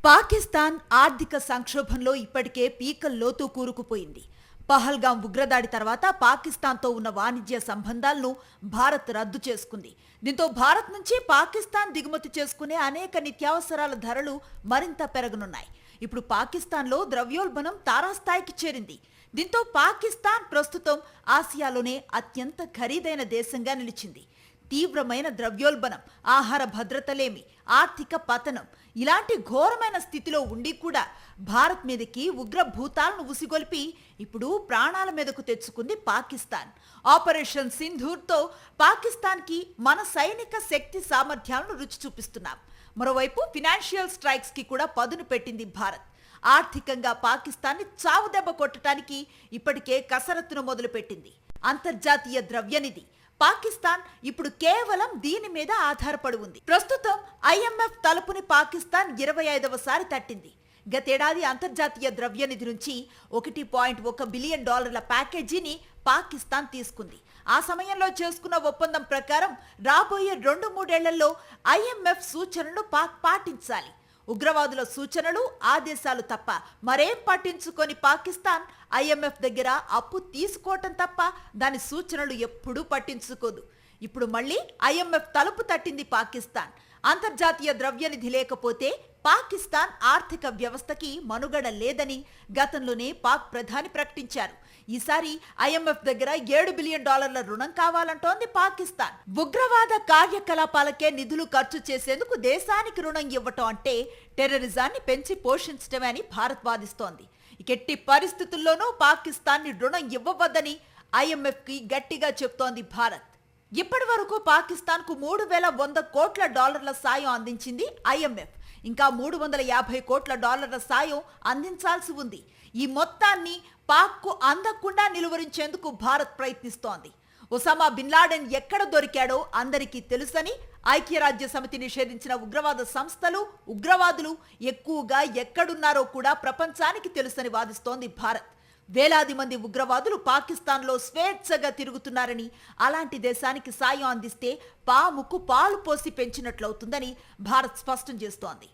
పాకిస్తాన్ ఆర్థిక సంక్షోభంలో ఇప్పటికే పీకల్లోతూ కూరుకుపోయింది. పహల్గాం ఉగ్రదాడి తర్వాత పాకిస్తాన్తో ఉన్న వాణిజ్య సంబంధాలను భారత్ రద్దు చేసుకుంది. దీంతో భారత్ నుంచి పాకిస్తాన్ దిగుమతి చేసుకునే అనేక నిత్యావసరాల ధరలు మరింత పెరగనున్నాయి. ఇప్పుడు పాకిస్తాన్లో ద్రవ్యోల్బణం తారాస్థాయికి చేరింది. దీంతో పాకిస్తాన్ ప్రస్తుతం ఆసియాలోనే అత్యంత ఖరీదైన దేశంగా నిలిచింది. తీవ్రమైన ద్రవ్యోల్బణం, ఆహార భద్రతలేమి, ఆర్థిక పతనం ఇలాంటి ఘోరమైన స్థితిలో ఉండి కూడా భారత్ మీదకి ఉగ్ర భూతాలను ఉసిగొల్పి ఇప్పుడు ప్రాణాల మీదకు తెచ్చుకుంది పాకిస్తాన్. ఆపరేషన్ సింధూర్తో పాకిస్తాన్కి మన సైనిక శక్తి సామర్థ్యాలను రుచి చూపిస్తున్నాం. మరోవైపు ఫినాన్షియల్ స్ట్రైక్స్ కి కూడా పదును పెట్టింది భారత్. ఆర్థికంగా పాకిస్తాన్ని చావు దెబ్బ కొట్టడానికి ఇప్పటికే కసరత్తును మొదలుపెట్టింది. అంతర్జాతీయ ద్రవ్యనిధి పాకిస్తాన్ ఇప్పుడు కేవలం దీని మీద ఆధారపడి ఉంది. ప్రస్తుతం ఐఎంఎఫ్ తలుపుని పాకిస్తాన్ 25వ సారి తట్టింది. గతేడాది అంతర్జాతీయ ద్రవ్యనిధి నుంచి $1.1 బిలియన్ ప్యాకేజీని పాకిస్తాన్ తీసుకుంది. ఆ సమయంలో చేసుకున్న ఒప్పందం ప్రకారం రాబోయే 2-3 ఏళ్లలో ఐఎంఎఫ్ సూచనలు పాటించాలి. ఉగ్రవాదుల సూచనలు, ఆదేశాలు తప్ప మరేం పట్టించుకొని పాకిస్తాన్ ఐఎంఎఫ్ దగ్గర అప్పు తీసుకోవటం తప్ప దాని సూచనలు ఎప్పుడూ పట్టించుకోదు. ఇప్పుడు మళ్ళీ ఐఎంఎఫ్ తలుపు తట్టింది పాకిస్తాన్. అంతర్జాతీయ ద్రవ్యనిధి లేకపోతే పాకిస్తాన్ ఆర్థిక వ్యవస్థకి మనుగడ లేదని గతంలోనే పాక్ ప్రధాని ప్రకటించారు. ఈసారి ఐఎంఎఫ్ దగ్గర $7 బిలియన్ రుణం కావాలంటోంది పాకిస్తాన్. ఉగ్రవాద కార్యకలాపాలకే నిధులు ఖర్చు చేసేందుకు దేశానికి రుణం ఇవ్వటం అంటే టెర్రరిజాన్ని పెంచి పోషించడమే అని భారత్ వాదిస్తోంది. ఎట్టి పరిస్థితుల్లోనూ పాకిస్తాన్ని రుణం ఇవ్వవద్దని ఐఎంఎఫ్ కి గట్టిగా చెప్తోంది భారత్. ఇప్పటి వరకు పాకిస్తాన్ కు $3,100 కోట్ల సాయం అందించింది ఐఎంఎఫ్. ఇంకా $350 కోట్ల సాయం అందించాల్సి ఉంది. ఈ మొత్తాన్ని పాక్ కు అందకుండా నిలువరించేందుకు భారత్ ప్రయత్నిస్తోంది. ఒసామా బిన్ లాడెన్ ఎక్కడ దొరికాడో అందరికీ తెలుసని, ఐక్యరాజ్య సమితి నిషేధించిన ఉగ్రవాద సంస్థలు, ఉగ్రవాదులు ఎక్కువగా ఎక్కడున్నారో కూడా ప్రపంచానికి తెలుసని వాదిస్తోంది భారత్. వేలాది మంది ఉగ్రవాదులు పాకిస్తాన్లో స్వేచ్ఛగా తిరుగుతున్నారని, అలాంటి దేశానికి సాయం అందిస్తే పాముకు పాలు పోసి పెంచినట్లవుతుందని భారత్ స్పష్టం చేస్తోంది.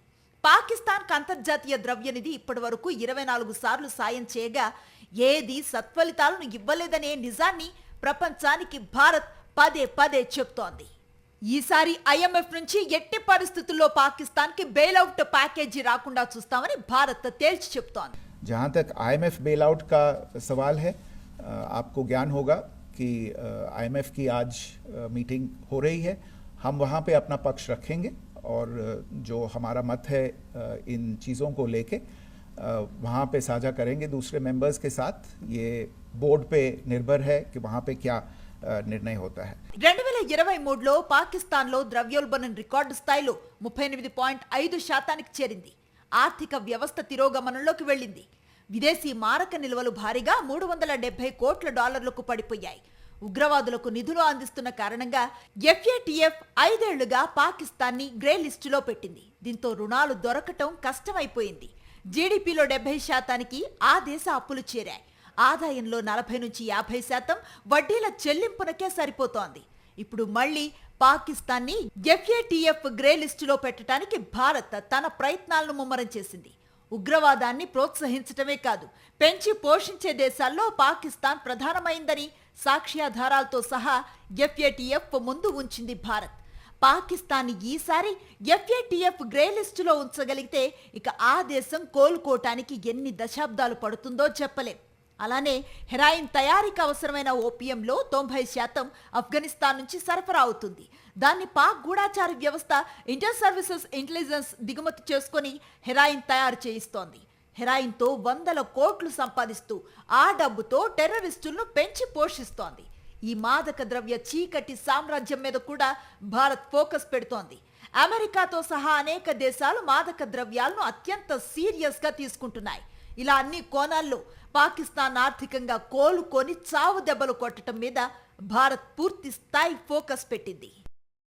పాకిస్తాన్కు అంతర్జాతీయ ద్రవ్యనిధి ఇప్పటి వరకు 24 సార్లు సాయం చేయగా ఏది సత్ఫలితాలను ఇవ్వలేదనే నిజాన్ని ప్రపంచానికి భారత్ పదే చెప్తోంది. ఈసారి ఐఎంఎఫ్ నుంచి ఎట్టి పరిస్థితుల్లో పాకిస్తాన్కి బెయిల్అవుట్ ప్యాకేజీ రాకుండా చూస్తామని భారత్ తేల్చి చెప్తోంది. जहाँ तक आईएमएफ बेल आउट का सवाल है, आपको ज्ञान होगा कि आईएमएफ की आज मीटिंग हो रही है. हम वहाँ पे अपना पक्ष रखेंगे और जो हमारा मत है इन चीज़ों को लेके वहाँ पे साझा करेंगे दूसरे मेंबर्स के साथ. ये बोर्ड पे निर्भर है कि वहाँ पे क्या నిర్ణయం होता है. 2023లో పాకిస్తాన్లో ద్రవ్యోల్బణం రికార్డు స్థాయిలో 38.5% చేరింది. ఆర్థిక వ్యవస్థ తిరోగమనంలోకి వెళ్ళింది. విదేశీ మారక నిల్వలు భారీగా $370 కోట్ల పడిపోయాయి. ఉగ్రవాదులకు నిధులు అందిస్తున్న కారణంగా FATF 5 ఏళ్లుగా పాకిస్తాన్ని గ్రే లిస్టులో పెట్టింది. దీంతో రుణాలు దొరకటం కష్టమైపోయింది. జీడీపీలో 70% ఆ దేశ అప్పులు చేరాయి. ఆదాయంలో 40-50% వడ్డీల చెల్లింపునకే సరిపోతోంది. ఇప్పుడు మళ్లీ పాకిస్తాన్ని FATF గ్రే లిస్టులో పెట్టడానికి భారత్ తన ప్రయత్నాలను ముమ్మరం చేసింది. ఉగ్రవాదాన్ని ప్రోత్సహించటమే కాదు, పెంచి పోషించే దేశాల్లో పాకిస్తాన్ ప్రధానమైందని సాక్ష్యాధారాలతో సహా FATF ముందు ఉంచింది భారత్. పాకిస్తాన్ ఈసారి FATF గ్రే లిస్టులో ఉంచగలిగితే ఇక ఆ దేశం కోలుకోవటానికి ఎన్ని దశాబ్దాలు పడుతుందో చెప్పలేం. అలానే హెరాయిన్ తయారీకి అవసరమైన ఓపియంలో 90% ఆఫ్ఘనిస్తాన్ నుంచి సరఫరా అవుతుంది. దాన్ని పాక్ గూఢాచార వ్యవస్థ ఇంటర్ సర్వీసెస్ ఇంటెలిజెన్స్ దిగుమతి చేసుకుని హెరాయిన్ తయారు చేయిస్తోంది. హెరాయిన్తో 100 కోట్లు సంపాదిస్తూ ఆ డబ్బుతో టెర్రరిస్టులను పెంచి పోషిస్తోంది. ఈ మాదక ద్రవ్య చీకటి సామ్రాజ్యం మీద కూడా భారత్ ఫోకస్ పెడుతోంది. అమెరికాతో సహా అనేక దేశాలు మాదక ద్రవ్యాలను అత్యంత సీరియస్ గా తీసుకుంటున్నాయి. ఇలా అన్ని కోణాల్లో పాకిస్తాన్ ఆర్థికంగా కోలుకొని చావు దెబ్బలు కొట్టడం మీద భారత్ పూర్తి స్థాయి ఫోకస్ పెట్టింది.